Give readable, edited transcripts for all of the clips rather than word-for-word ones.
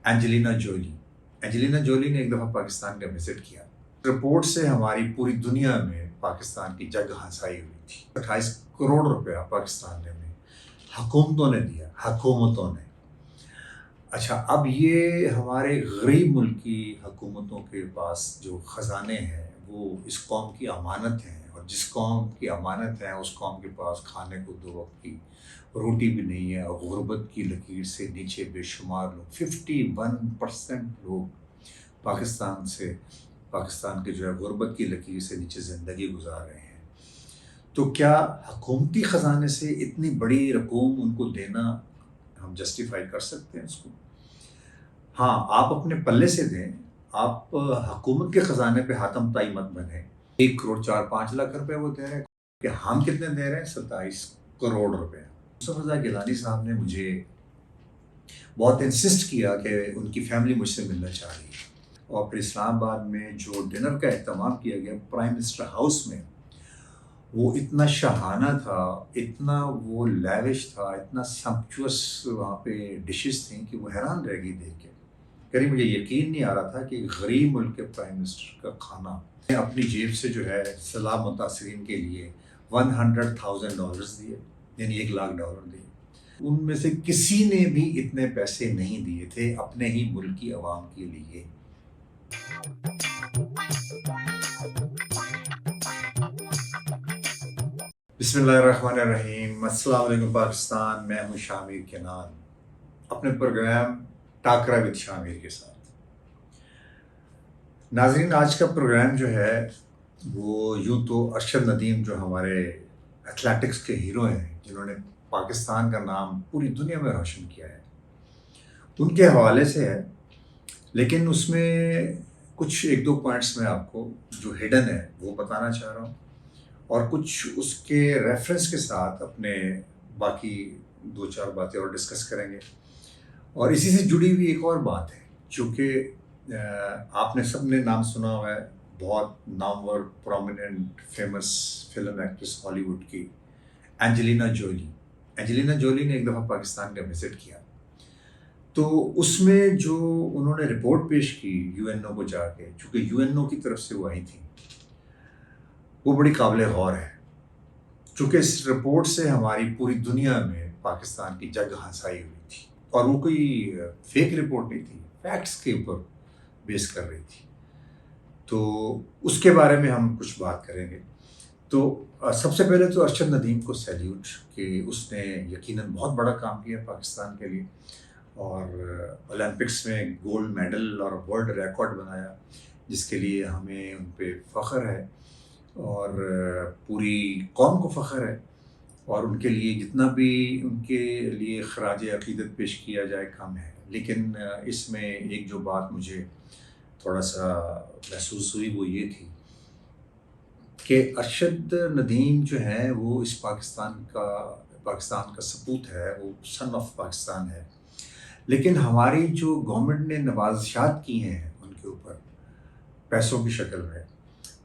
Angelina Jolie نے ایک دفعہ پاکستان کا وزٹ کیا. رپورٹ سے ہماری پوری دنیا میں پاکستان کی جگ ہنسائی ہوئی تھی. 28 کروڑ روپیہ پاکستان نے حکومتوں نے دیا. اچھا، اب یہ ہمارے غریب ملکی حکومتوں کے پاس جو خزانے ہیں وہ اس قوم کی امانت ہیں، اور جس قوم کی امانت ہے اس قوم کے پاس کھانے کو 2 وقت کی روٹی بھی نہیں ہے، اور غربت کی لکیر سے نیچے بے شمار لوگ 51% لوگ پاکستان کے جو ہے غربت کی لکیر سے نیچے زندگی گزار رہے ہیں. تو کیا حکومتی خزانے سے اتنی بڑی رقوم ان کو دینا ہم جسٹیفائی کر سکتے ہیں اس کو؟ ہاں، آپ اپنے پلے سے دیں. آپ حکومت کے خزانے پہ حاتم طائی مت بنیں. 1 کروڑ 4-5 لاکھ روپے وہ دے رہے ہیں، کہ ہم کتنے دے رہے ہیں؟ 27 کروڑ روپے. یوسف رضا گیلانی صاحب نے مجھے بہت انسسٹ کیا کہ ان کی فیملی مجھ سے ملنا چاہ رہی ہے، اور پھر اسلام آباد میں جو ڈنر کا اہتمام کیا گیا پرائم منسٹر ہاؤس میں، وہ اتنا شاہانہ تھا، اتنا وہ لیوش تھا، اتنا سمپچوس وہاں پہ ڈشز تھیں کہ وہ حیران رہ گئی دیکھ کے. کہیں مجھے یقین نہیں آ رہا تھا کہ ایک غریب ملک کے پرائم منسٹر کا کھانا اپنی جیب سے جو ہے سیلاب متاثرین کے لیے $100,000 دیے، یعنی $1,00,000 دیے. ان میں سے کسی نے بھی اتنے پیسے نہیں دیے تھے اپنے ہی ملک کی عوام کے لیے. بسم اللہ الرحمن الرحیم. السلام علیکم پاکستان. میں ہوں شامر کنان، اپنے پروگرام ٹاکرا وتھ شامر کے ساتھ. ناظرین، آج کا پروگرام جو ہے وہ یوں تو ارشد ندیم جو ہمارے ایتھلیٹکس کے ہیرو ہیں، جنہوں نے پاکستان کا نام پوری دنیا میں روشن کیا ہے، ان کے حوالے سے ہے. لیکن اس میں کچھ 1-2 پوائنٹس میں آپ کو جو ہڈن ہے وہ بتانا چاہ رہا ہوں، اور کچھ اس کے ریفرنس کے ساتھ اپنے باقی 2-4 باتیں اور ڈسکس کریں گے. اور اسی سے جڑی ہوئی ایک اور بات ہے، چونکہ آپ نے سب نے نام سنا ہوا ہے، بہت نامور پرومیننٹ فیمس فلم ایکٹریس ہالی ووڈ کی اینجلینا جولی نے ایک دفعہ پاکستان کا وزٹ کیا. تو اس میں جو انہوں نے رپورٹ پیش کی UN کو جا کے، چونکہ UN کی طرف سے وہ آئی تھیں، وہ بڑی قابل غور ہے. چونکہ اس رپورٹ سے ہماری پوری دنیا میں پاکستان کی جگ ہنسائی ہوئی تھی، اور وہ کوئی فیک رپورٹ نہیں تھی، فیکٹس کے اوپر بیس کر رہی تھی. تو اس کے بارے میں ہم کچھ بات کریں گے. تو سب سے پہلے تو ارشد ندیم کو سیلیوٹ کہ اس نے یقیناً بہت بڑا کام کیا پاکستان کے لیے، اور اولمپکس میں گولڈ میڈل اور ورلڈ ریکارڈ بنایا، جس کے لیے ہمیں ان پہ فخر ہے، اور پوری قوم کو فخر ہے. اور ان کے لیے جتنا بھی ان کے لیے خراج عقیدت پیش کیا جائے کم ہے. لیکن اس میں ایک جو بات مجھے تھوڑا سا محسوس ہوئی وہ یہ تھی کہ ارشد ندیم جو ہے وہ اس پاکستان کا سپوت ہے، وہ سن آف پاکستان ہے. لیکن ہماری جو گورنمنٹ نے نوازشات کی ہیں ان کے اوپر پیسوں کی شکل میں،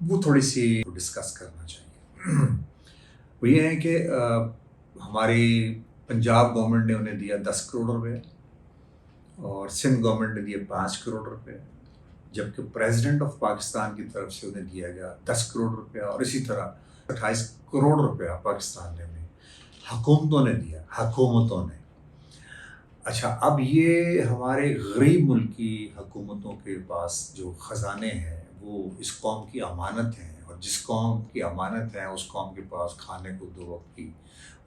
وہ تھوڑی سی ڈسکس کرنا چاہیے. وہ یہ ہے کہ ہماری پنجاب گورنمنٹ نے انہیں دیا 10 کروڑ روپے، اور سندھ گورنمنٹ نے دیے 5 کروڑ روپے، جبکہ پریزیڈنٹ آف پاکستان کی طرف سے انہیں دیا گیا 10 کروڑ روپیہ، اور اسی طرح 28 کروڑ روپیہ پاکستان نے حکومتوں نے دیا. اچھا، اب یہ ہمارے غریب ملکی حکومتوں کے پاس جو خزانے ہیں وہ اس قوم کی امانت ہیں، اور جس قوم کی امانت ہے اس قوم کے پاس کھانے کو 2 وقت کی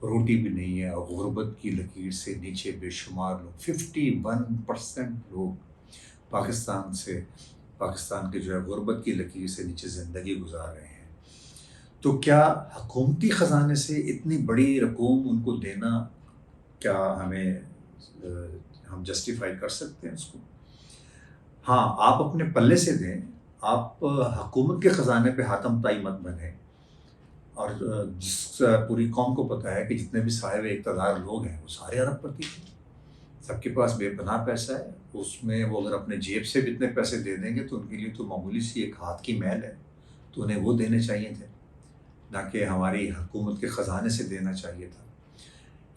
روٹی بھی نہیں ہے، اور غربت کی لکیر سے نیچے بے شمار لوگ 51% لوگ پاکستان کے جو ہے غربت کی لکیر سے نیچے زندگی گزار رہے ہیں. تو کیا حکومتی خزانے سے اتنی بڑی رقوم ان کو دینا، کیا ہم جسٹیفائی کر سکتے ہیں اس کو؟ ہاں، آپ اپنے پلے سے دیں. آپ حکومت کے خزانے پہ حاتم طائی مت بنیں. اور جس پوری قوم کو پتہ ہے کہ جتنے بھی صاحب اقتدار لوگ ہیں وہ سارے ارب پتی ہیں، سب کے پاس بے پناہ پیسہ ہے. اس میں وہ اگر اپنے جیب سے بھی اتنے پیسے دے دیں گے تو ان کے لیے تو معمولی سی ایک ہاتھ کی میل ہے. تو انہیں وہ دینے چاہیے تھے، نہ کہ ہماری حکومت کے خزانے سے دینا چاہیے تھا.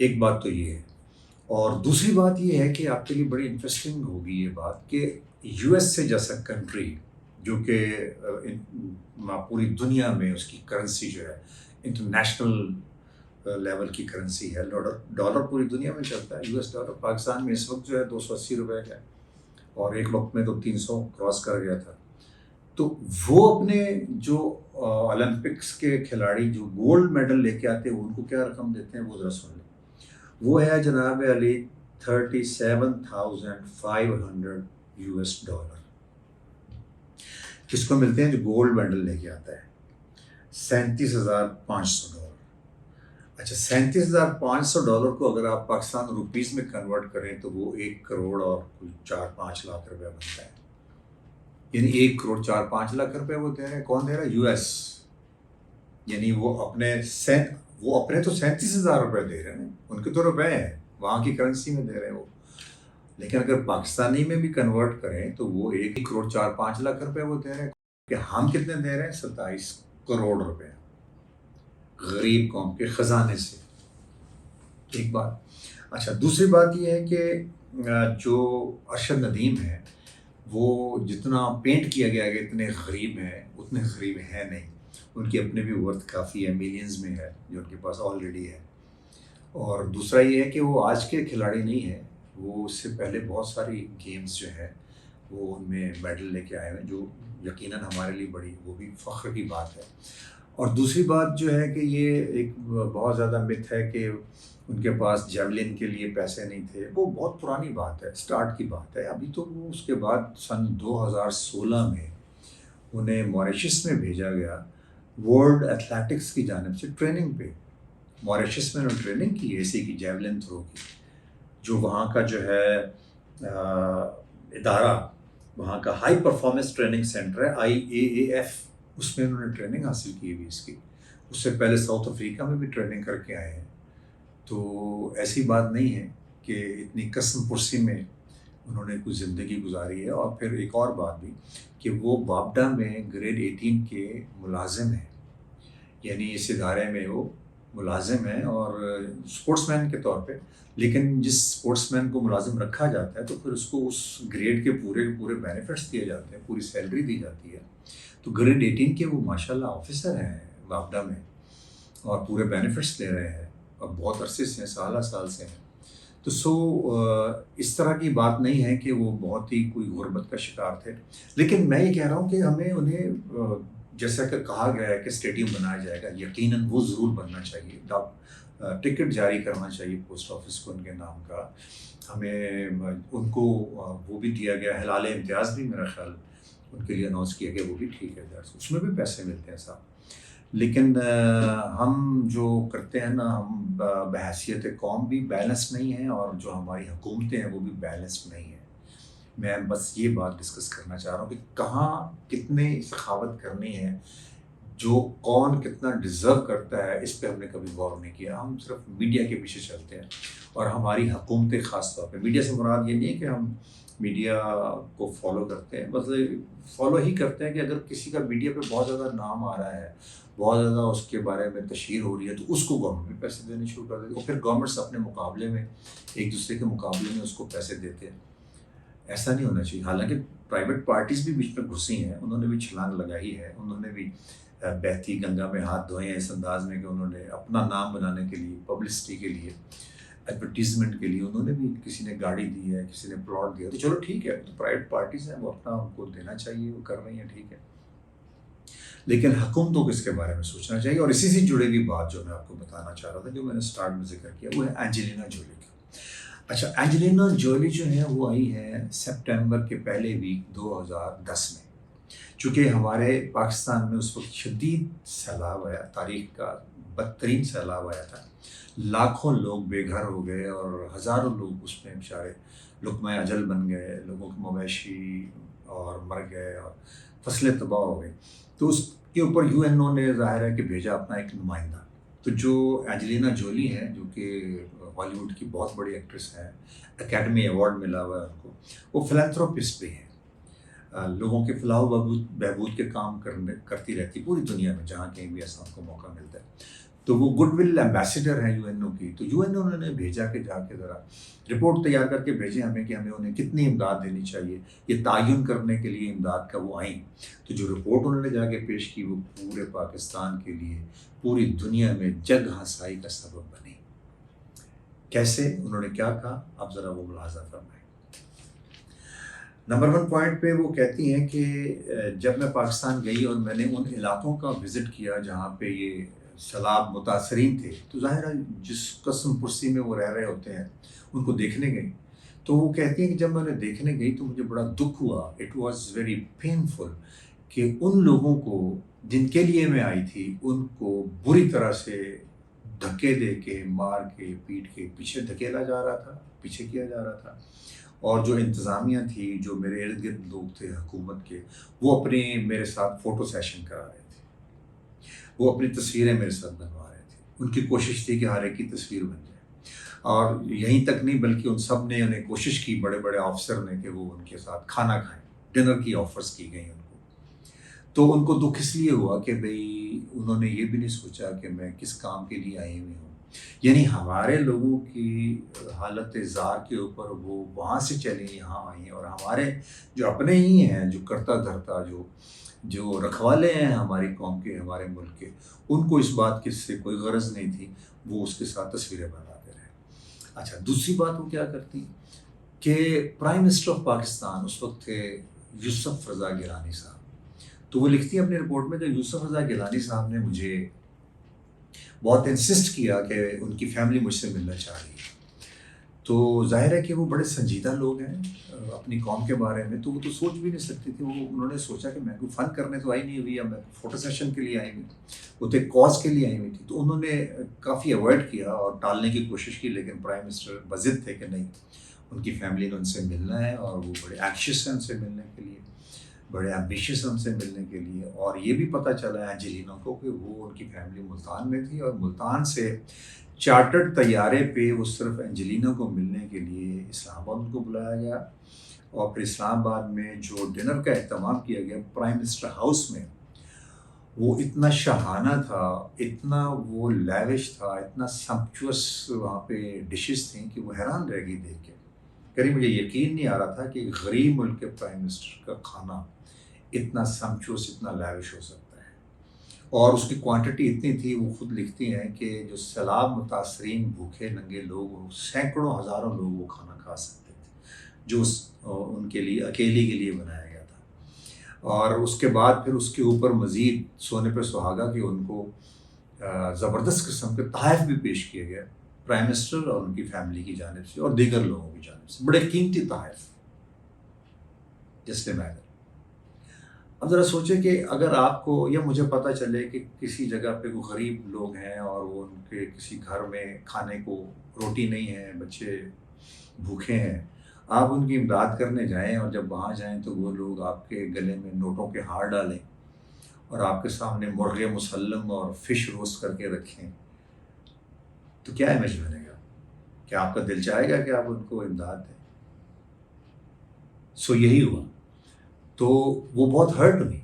ایک بات تو یہ ہے. اور دوسری بات یہ ہے کہ آپ کے لیے بڑی انٹرسٹنگ ہوگی یہ بات کہ یو ایس سے جیسا کنٹری جو کہ پوری دنیا میں اس کی کرنسی جو ہے انٹرنیشنل لیول کی کرنسی ہے. ڈالر پوری دنیا میں چلتا ہے. US ڈالر پاکستان میں اس وقت جو ہے 280 روپے کا ہے اور ایک وقت میں تو 300 کراس کر گیا تھا. تو وہ اپنے جو اولمپکس کے کھلاڑی جو گولڈ میڈل لے کے آتے ہیں ان کو کیا رقم دیتے ہیں وہ ذرا سن لیں. وہ ہے جناب علی $37,500. کس کو ملتے ہیں؟ جو گولڈ میڈل لے کے آتا ہے. $37,500. اچھا $37,500 کو اگر آپ پاکستان روپیز میں کنورٹ کریں تو وہ 1 کروڑ اور کوئی 4-5 لاکھ روپے بنتا ہے. یعنی 1 کروڑ 4-5 لاکھ روپے وہ دے رہے ہیں. کون دے رہا ہے؟ US. یعنی وہ اپنے تو $37,000 دے رہے ہیں. ان کے تو روپے ہیں, وہاں کی کرنسی میں دے رہے ہیں وہ. لیکن اگر پاکستانی میں بھی کنورٹ کریں تو وہ 1 کروڑ 4-5 لاکھ روپے وہ دے رہے ہیں. کہ ہم کتنے دے رہے ہیں؟ 27 کروڑ روپے غریب قوم کے خزانے سے. ایک بات. اچھا دوسری بات یہ ہے کہ جو ارشد ندیم ہے وہ جتنا پینٹ کیا گیا کہ اتنے غریب ہیں اتنے غریب ہیں نہیں. ان کی اپنے بھی ورتھ کافی ہے, ملینز میں ہے جو ان کے پاس آلریڈی ہے. اور دوسرا یہ ہے کہ وہ آج کے کھلاڑی نہیں ہیں, وہ اس سے پہلے بہت ساری گیمز جو ہے وہ ان میں میڈل لے کے آئے ہیں جو یقیناً ہمارے لیے بڑی وہ بھی فخر کی بات ہے. اور دوسری بات جو ہے کہ یہ ایک بہت زیادہ مت ہے کہ ان کے پاس جیولن کے لیے پیسے نہیں تھے. وہ بہت پرانی بات ہے, اسٹارٹ کی بات ہے. ابھی تو وہ اس کے بعد سن 2016 میں انہیں موریشس میں بھیجا گیا ورلڈ ایتھلیٹکس کی جانب سے ٹریننگ پہ. موریشس میں انہوں نے ٹریننگ کی ایسی کی جیولن تھرو کی, جو وہاں کا جو ہے ادارہ, وہاں کا ہائی پرفارمنس ٹریننگ سینٹر ہے IAAF, اس میں انہوں نے ٹریننگ حاصل کی ہوئی اس کی. اس سے پہلے ساؤتھ افریقہ میں بھی ٹریننگ کر کے آئے ہیں. تو ایسی بات نہیں ہے کہ اتنی قسم پرسی میں انہوں نے کچھ زندگی گزاری ہے. اور پھر ایک اور بات بھی کہ وہ بابڈا میں گریڈ 18 کے ملازم ہیں, یعنی اس ادارے میں وہ ملازم ہیں اور اسپورٹس مین کے طور پہ. لیکن جس اسپورٹس مین کو ملازم رکھا جاتا ہے تو پھر اس کو اس گریڈ کے پورے بینیفٹس دیے جاتے ہیں, پوری سیلری دی جاتی ہے. تو گریڈ 18 کے وہ ماشاءاللہ آفیسر ہیں بابڈا میں اور پورے بینیفٹس لے رہے ہیں اور بہت عرصے سے سال سے ہیں. تو اس طرح کی بات نہیں ہے کہ وہ بہت ہی کوئی غربت کا شکار تھے. لیکن میں یہ کہہ رہا ہوں کہ ہمیں انہیں جیسا کہ کہا گیا ہے کہ اسٹیڈیم بنایا جائے گا, یقیناً وہ ضرور بننا چاہیے. ٹکٹ جاری کرنا چاہیے پوسٹ آفس کو ان کے نام کا. ہمیں ان کو وہ بھی دیا گیا ہلال امتیاز بھی میرا خیال ان کے لیے اناؤنس کیا گیا, وہ بھی ٹھیک ہے, اس میں بھی پیسے ملتے ہیں صاحب. لیکن ہم جو کرتے ہیں نا, ہم بحیثیت قوم بھی بیلنس نہیں ہیں اور جو ہماری حکومتیں ہیں وہ بھی بیلنس نہیں ہیں. میں بس یہ بات ڈسکس کرنا چاہ رہا ہوں کہ کہاں کتنے سخاوت کرنی ہے, جو کون کتنا ڈیزرو کرتا ہے, اس پہ ہم نے کبھی غور نہیں کیا. ہم صرف میڈیا کے پیچھے چلتے ہیں اور ہماری حکومتیں خاص طور پہ, میڈیا سے مراد یہ نہیں ہے کہ ہم میڈیا کو فالو کرتے ہیں, بس فالو ہی کرتے ہیں کہ اگر کسی کا میڈیا پہ بہت زیادہ نام آ رہا ہے, بہت زیادہ اس کے بارے میں تشہیر ہو رہی ہے, تو اس کو گورنمنٹ میں پیسے دینے شروع کر دیتے. اور پھر گورنمنٹس اپنے مقابلے میں ایک دوسرے کے مقابلے میں اس کو پیسے دیتے ہیں. ایسا نہیں ہونا چاہیے. حالانکہ پرائیویٹ پارٹیز بھی بیچ میں گھسی ہیں, انہوں نے بھی چھلانگ لگائی ہے, انہوں نے بھی بہتی گنگا میں ہاتھ دھوئے ہیں اس انداز میں کہ انہوں نے اپنا نام بنانے کے لیے, پبلسٹی کے لیے, ایڈورٹیزمنٹ کے لیے انہوں نے بھی, کسی نے گاڑی دی ہے, کسی نے پلاٹ دیا. تو چلو ٹھیک ہے, تو پرائیویٹ پارٹیز ہیں, وہ اپنا ان کو دینا چاہیے, وہ کر رہی ہیں, ٹھیک ہے. لیکن حکومتوں کو اس کے بارے میں سوچنا چاہیے. اور اسی سے جڑے ہوئی بات جو میں آپ کو بتانا چاہ رہا تھا, جو میں نے اسٹارٹ میں ذکر کیا, وہ ہے اینجلینا جولی کا. اچھا, اینجلینا جولی جو ہے وہ آئی ہے سپٹمبر کے پہلے ویک 2010 میں. چونکہ ہمارے پاکستان میں اس وقت شدید سیلاب آیا, تاریخ کا بدترین سیلاب آیا تھا. لاکھوں لوگ بے گھر ہو گئے اور ہزاروں لوگ اس میں بیچارے لقمہ اجل بن گئے, لوگوں کے مویشی اور مر گئے اور فصلیں تباہ ہو گئی. تو اس کے اوپر UNO نے ظاہر ہے کہ بھیجا اپنا ایک نمائندہ. تو جو اینجلینا جولی ہے, جو کہ ہالی ووڈ کی بہت بڑی ایکٹریس ہے, اکیڈمی ایوارڈ ملا ہوا ہے ان کو, وہ فلینتھروپسٹ بھی ہیں, لوگوں کے فلاح و بہبود کے کام کرتی رہتی پوری دنیا میں, جہاں کہیں بھی ایسا ان کو موقع ملتا ہے. تو وہ گڈ ول ایمبیسڈر ہیں UN کی. تو UN نے بھیجا کہ جا کے ذرا رپورٹ تیار کر کے بھیجیں ہمیں کہ ہمیں انہیں کتنی امداد دینی چاہیے. یہ تعین کرنے کے لیے امداد کا وہ آئیں. تو جو رپورٹ انہوں نے جا کے پیش کی وہ پورے پاکستان کے لیے پوری دنیا میں جگ ہنسائی کا سبب بنی. کیسے؟ انہوں نے کیا کہا آپ ذرا وہ ملاحظہ فرمائیں. نمبر 1 پوائنٹ پہ وہ کہتی ہیں کہ جب میں پاکستان گئی اور میں نے ان علاقوں کا وزٹ کیا جہاں پہ یہ سیلاب متاثرین تھے، تو ظاہر ہے جس قسم پرسی میں وہ رہ رہے ہوتے ہیں ان کو دیکھنے گئی. تو وہ کہتی ہیں کہ جب میں انہیں دیکھنے گئی تو مجھے بڑا دکھ ہوا. اٹ واز ویری پینفل کہ ان لوگوں کو جن کے لیے میں آئی تھی ان کو بری طرح سے دھکے دے کے مار کے پیٹ کے پیچھے دھکیلا جا رہا تھا، پیچھے کیا جا رہا تھا. اور جو انتظامیہ تھی، جو میرے ارد گرد لوگ تھے حکومت کے، وہ اپنے میرے ساتھ فوٹو سیشن کرا رہے تھے، وہ اپنی تصویریں میرے ساتھ بنوا رہے تھے. ان کی کوشش تھی کہ ہر ایک کی تصویر بن جائے. اور یہیں تک نہیں بلکہ ان سب نے انہیں کوشش کی، بڑے بڑے آفسر نے، کہ وہ ان کے ساتھ کھانا کھائیں. ڈنر کی آفرز کی گئی ان کو. تو ان کو دکھ اس لیے ہوا کہ بھئی انہوں نے یہ بھی نہیں سوچا کہ میں کس کام کے لیے آئی ہوئی ہوں. یعنی ہمارے لوگوں کی حالت زار کے اوپر وہ وہاں سے چلے یہاں آئی ہیں، اور ہمارے جو اپنے ہی ہیں، جو کرتا دھرتا، جو رکھوالے ہیں ہماری قوم کے، ہمارے ملک کے، ان کو اس بات کی سے کوئی غرض نہیں تھی، وہ اس کے ساتھ تصویریں بناتے رہے. اچھا، دوسری بات وہ کیا کرتی کہ پرائم منسٹر آف پاکستان اس وقت تھے یوسف رضا گیلانی صاحب. تو وہ لکھتی ہیں اپنے رپورٹ میں کہ یوسف رضا گیلانی صاحب نے مجھے بہت انسسٹ کیا کہ ان کی فیملی مجھ سے ملنا چاہ رہی ہے. تو ظاہر ہے کہ وہ بڑے سنجیدہ لوگ ہیں اپنی قوم کے بارے میں. تو وہ تو سوچ بھی نہیں سکتی تھی. انہوں نے سوچا کہ میں کوئی فن کرنے تو آئی نہیں ہوئی، یا میں فوٹو سیشن کے لیے آئی ہوئی، وہ تو ایک کاز کے لیے آئی ہوئی تھی. تو انہوں نے کافی اوائڈ کیا اور ٹالنے کی کوشش کی، لیکن پرائم منسٹر بضد تھے کہ نہیں، ان کی فیملی نے ان سے ملنا ہے، اور وہ بڑے اینکشیس ہیں ان سے ملنے کے لیے، بڑے ایمبیشیس ان سے ملنے کے لیے. اور یہ بھی پتہ چلا اینجلینا کو کہ وہ ان کی فیملی ملتان میں تھی، اور ملتان سے چارٹرڈ طیارے پہ وہ صرف اینجلینا کو ملنے کے لیے اسلام آباد ان کو بلایا گیا. اور پھر اسلام آباد میں جو ڈنر کا اہتمام کیا گیا پرائم منسٹر ہاؤس میں، وہ اتنا شاہانہ تھا، اتنا وہ لیوش تھا، اتنا سمپچوس وہاں پہ ڈشز تھیں کہ وہ حیران رہ گئی دیکھ کے. کہیں مجھے یقین نہیں آ رہا تھا کہ ایک غریب ملک کے پرائم منسٹر کا کھانا اتنا سمپچوس، اتنا لیوش ہو سکتا ہے. اور اس کی کوانٹٹی اتنی تھی. وہ خود لکھتی ہیں کہ جو سیلاب متاثرین بھوکے ننگے لوگ، سینکڑوں ہزاروں لوگ وہ کھانا کھا سکتے تھے جو ان کے لیے اکیلی کے لیے بنایا گیا تھا. اور اس کے بعد پھر اس کے اوپر مزید سونے پہ سہاگا کہ ان کو زبردست قسم کے تحائف بھی پیش کیے گئے پرائم منسٹر اور ان کی فیملی کی جانب سے اور دیگر لوگوں کی جانب سے، بڑے قیمتی تحائف جس میں اب ذرا سوچیں کہ اگر آپ کو یا مجھے پتہ چلے کہ کسی جگہ پہ کوئی غریب لوگ ہیں اور وہ ان کے کسی گھر میں کھانے کو روٹی نہیں ہے، بچے بھوکے ہیں، آپ ان کی امداد کرنے جائیں، اور جب وہاں جائیں تو وہ لوگ آپ کے گلے میں نوٹوں کے ہار ڈالیں اور آپ کے سامنے مرغ مسلم اور فش روسٹ کر کے رکھیں، تو کیا امیج بنے گا؟ کیا آپ کا دل چاہے گا کہ آپ ان کو امداد دیں؟ سو یہی ہوا. تو وہ بہت ہرٹ ہوئی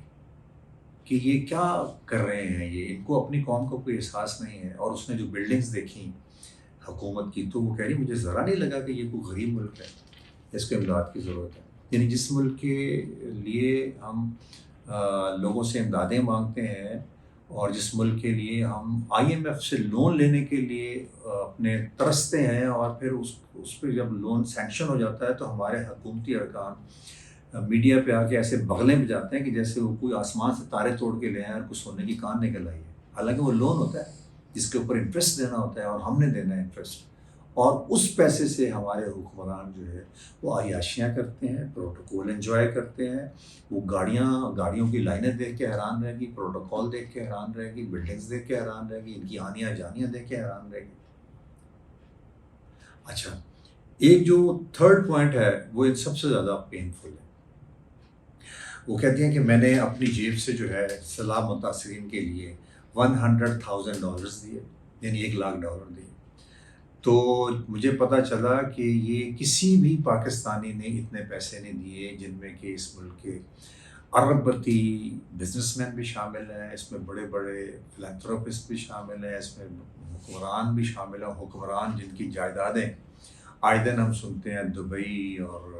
کہ یہ کیا کر رہے ہیں، یہ ان کو اپنی قوم کو کوئی احساس نہیں ہے. اور اس نے جو بلڈنگز دیکھیں حکومت کی، تو وہ کہہ رہی مجھے ذرا نہیں لگا کہ یہ کوئی غریب ملک ہے، اس کو امداد کی ضرورت ہے. یعنی جس ملک کے لیے ہم لوگوں سے امدادیں مانگتے ہیں، اور جس ملک کے لیے ہم IMF سے لون لینے کے لیے اپنے ترستے ہیں، اور پھر اس پہ جب لون سینکشن ہو جاتا ہے تو ہمارے حکومتی ارکان میڈیا پہ آ کے ایسے بغلیں میں جاتے ہیں کہ جیسے وہ کوئی آسمان سے تارے توڑ کے لے آئے اور کچھ سونے کی کان نکل آئی ہے. حالانکہ وہ لون ہوتا ہے جس کے اوپر انٹرسٹ دینا ہوتا ہے، اور ہم نے دینا ہے انٹرسٹ. اور اس پیسے سے ہمارے حکمران جو ہے وہ عیاشیاں کرتے ہیں، پروٹوکول انجوائے کرتے ہیں. وہ گاڑیوں کی لائنیں دیکھ کے حیران رہے گی، پروٹوکول دیکھ کے حیران رہے گی، بلڈنگز دیکھ کے حیران رہے گی، ان کی آنیاں جانیاں دیکھ کے حیران رہے گی. اچھا، ایک جو تھرڈ پوائنٹ ہے وہ ان سب سے زیادہ پینفل ہے. وہ کہتی ہیں کہ میں نے اپنی جیب سے جو ہے سیلاب متاثرین کے لیے $100,000 دیے، یعنی $1,00,000 دیے. تو مجھے پتہ چلا کہ یہ کسی بھی پاکستانی نے اتنے پیسے نہیں دیے جن میں کہ اس ملک کے اربپتی بزنس مین بھی شامل ہیں، اس میں بڑے بڑے فلانتھروپسٹ بھی شامل ہیں، اس میں حکمران بھی شامل ہیں، حکمران جن کی جائیدادیں آئے دن ہم سنتے ہیں دبئی اور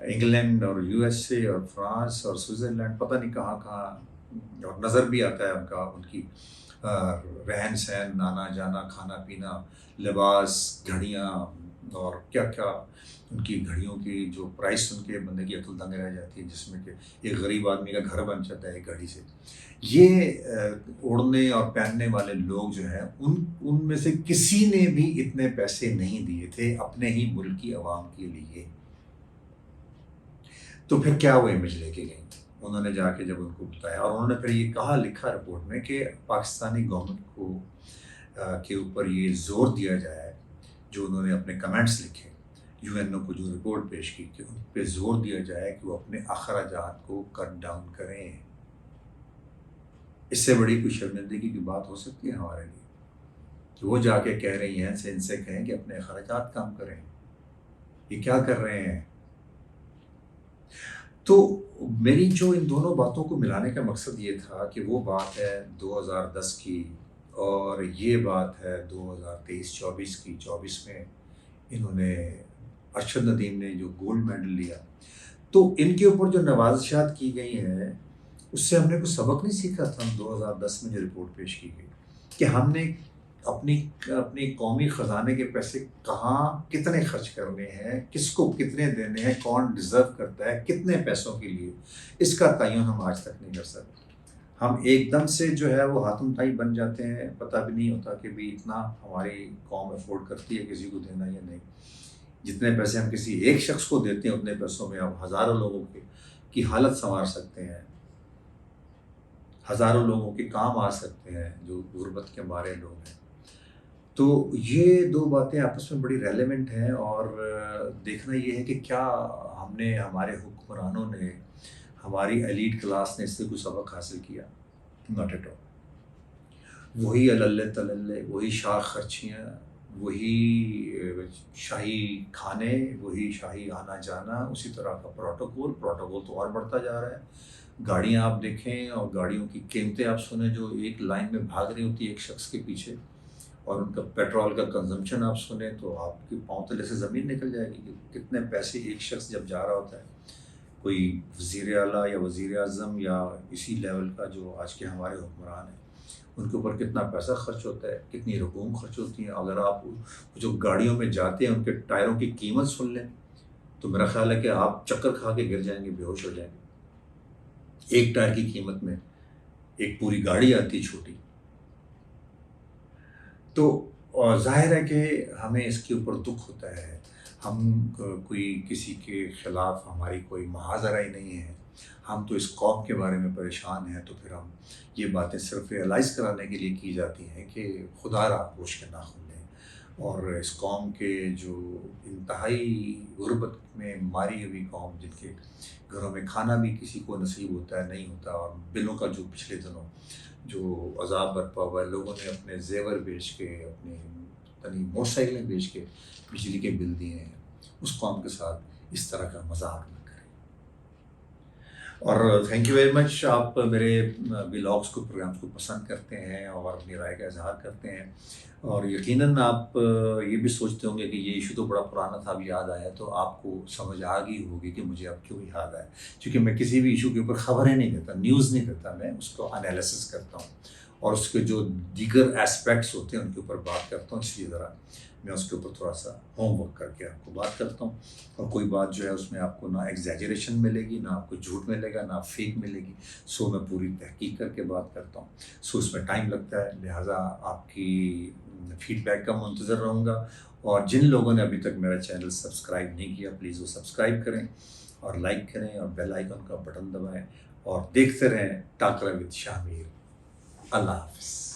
انگلینڈ اور یو ایس اے اور فرانس اور سوئٹزرلینڈ، پتہ نہیں کہاں کہاں، اور نظر بھی آتا ہے ان کی رہن سہن، آنا جانا، کھانا پینا، لباس، گھڑیاں، اور کیا کیا ان کی گھڑیوں کی جو پرائس سن کے بندے کی عقل دنگ رہ جاتی ہے، جس میں کہ ایک غریب آدمی کا گھر بن جاتا ہے ایک گھڑی سے۔ یہ اڑنے اور پہننے والے لوگ جو ہیں ان میں سے کسی نے بھی اتنے پیسے نہیں دیے تھے اپنے ہی ملک کی عوام کے لیے۔ تو پھر کیا وہ امیج لے کے گئیں؟ انہوں نے جا کے جب ان کو بتایا، اور انہوں نے پھر یہ کہا، لکھا رپورٹ میں کہ پاکستانی گورنمنٹ کو کے اوپر یہ زور دیا جائے، جو انہوں نے اپنے کمنٹس لکھے یو این او کو جو رپورٹ پیش کی، کہ ان پہ زور دیا جائے کہ وہ اپنے اخراجات کو کٹ ڈاؤن کریں۔ اس سے بڑی کوئی شرمندگی کی بات ہو سکتی ہے ہمارے لیے کہ وہ جا کے کہہ رہی ہیں، ان سے کہیں کہ اپنے اخراجات کم کریں؟ یہ کیا کر رہے ہیں؟ تو میری جو ان دونوں باتوں کو ملانے کا مقصد یہ تھا کہ وہ بات ہے 2010 کی اور یہ بات ہے 2023-24 کی۔ 24 میں انہوں نے، ارشد ندیم نے جو گولڈ میڈل لیا، تو ان کے اوپر جو نوازشات کی گئی ہیں اس سے ہم نے کوئی سبق نہیں سیکھا تھا 2010 میں جو رپورٹ پیش کی گئی کہ ہم نے اپنی قومی خزانے کے پیسے کہاں کتنے خرچ کرنے ہیں، کس کو کتنے دینے ہیں، کون ڈیزرو کرتا ہے کتنے پیسوں کے لیے، اس کا تعین ہم آج تک نہیں کر سکتے۔ ہم ایک دم سے جو ہے وہ ہاتھم تائی بن جاتے ہیں، پتہ بھی نہیں ہوتا کہ بھی اتنا ہماری قوم افورڈ کرتی ہے کسی کو دینا یا نہیں۔ جتنے پیسے ہم کسی ایک شخص کو دیتے ہیں اتنے پیسوں میں ہم ہزاروں لوگوں کی حالت سنوار سکتے ہیں، ہزاروں لوگوں کے کام آ سکتے ہیں جو غربت کے مارے لوگ ہیں۔ تو یہ دو باتیں آپس میں بڑی ریلیونٹ ہیں، اور دیکھنا یہ ہے کہ کیا ہم نے، ہمارے حکمرانوں نے، ہماری ایلیٹ کلاس نے اس سے کوئی سبق حاصل کیا؟ Not at all. وہی اللہ تللے، وہی شاخ خرچیاں، وہی شاہی کھانے، وہی شاہی آنا جانا، اسی طرح کا پروٹوکول تو اور بڑھتا جا رہا ہے۔ گاڑیاں آپ دیکھیں اور گاڑیوں کی قیمتیں آپ سنیں جو ایک لائن میں بھاگ رہی ہوتی ہے ایک شخص کے پیچھے، اور ان کا پیٹرول کا کنزمپشن آپ سنیں تو آپ کی پاؤں تلے سے زمین نکل جائے گی کہ کتنے پیسے ایک شخص جب جا رہا ہوتا ہے، کوئی وزیر اعلیٰ یا وزیر اعظم یا اسی لیول کا جو آج کے ہمارے حکمران ہیں، ان کے اوپر کتنا پیسہ خرچ ہوتا ہے، کتنی رقوم خرچ ہوتی ہیں۔ اگر آپ جو گاڑیوں میں جاتے ہیں ان کے ٹائروں کی قیمت سن لیں تو میرا خیال ہے کہ آپ چکر کھا کے گر جائیں گے، بے ہوش ہو جائیں گے۔ ایک ٹائر کی قیمت میں ایک پوری گاڑی آتی چھوٹی۔ تو ظاہر ہے کہ ہمیں اس کے اوپر دکھ ہوتا ہے، ہم کوئی کسی کے خلاف ہماری کوئی محاذ رائی نہیں ہے، ہم تو اس قوم کے بارے میں پریشان ہیں، تو پھر ہم یہ باتیں صرف ریئلائز کرانے کے لیے کی جاتی ہیں کہ خدا را ہوش کے ناخن لیں، اور اس قوم کے جو انتہائی غربت میں ماری ہوئی قوم، جن کے گھروں میں کھانا بھی کسی کو نصیب ہوتا ہے نہیں ہوتا، اور بلوں کا جو پچھلے دنوں جو عذاب برپا ہوا ہے، لوگوں نے اپنے زیور بیچ کے، اپنے تنی موٹر سائیکلیں بیچ کے بجلی کے بل دیے ہیں، اس قوم کے ساتھ اس طرح کا مذاق نہ کریں۔ اور تھینک یو ویری مچ، آپ میرے ولاگس کو، پروگرامس کو پسند کرتے ہیں اور اپنی رائے کا اظہار کرتے ہیں، اور یقیناً آپ یہ بھی سوچتے ہوں گے کہ یہ ایشو تو بڑا پرانا تھا، اب یاد آیا، تو آپ کو سمجھ آ گئی ہوگی کہ مجھے اب کیوں یاد آیا، کیونکہ میں کسی بھی ایشو کے اوپر خبریں نہیں دیتا، نیوز نہیں کرتا، میں اس کو انالیسس کرتا ہوں اور اس کے جو دیگر ایسپیکٹس ہوتے ہیں ان کے اوپر بات کرتا ہوں، اس لیے ذرا میں اس کے اوپر تھوڑا سا ہوم ورک کر کے آپ کو بات کرتا ہوں، اور کوئی بات جو ہے اس میں آپ کو نہ ایگزیجریشن ملے گی، نہ آپ کو جھوٹ ملے گا، نہ فیک ملے گی، سو میں پوری تحقیق کر کے بات کرتا ہوں، سو اس میں ٹائم لگتا ہے، لہٰذا آپ کی فیڈ بیک کا منتظر رہوں گا، اور جن لوگوں نے ابھی تک میرا چینل سبسکرائب نہیں کیا پلیز وہ سبسکرائب کریں اور لائک کریں اور بیل آئیکن کا بٹن دبائیں، اور دیکھتے رہیں ٹاکرا وتھ شاہ میر۔ اللہ حافظ۔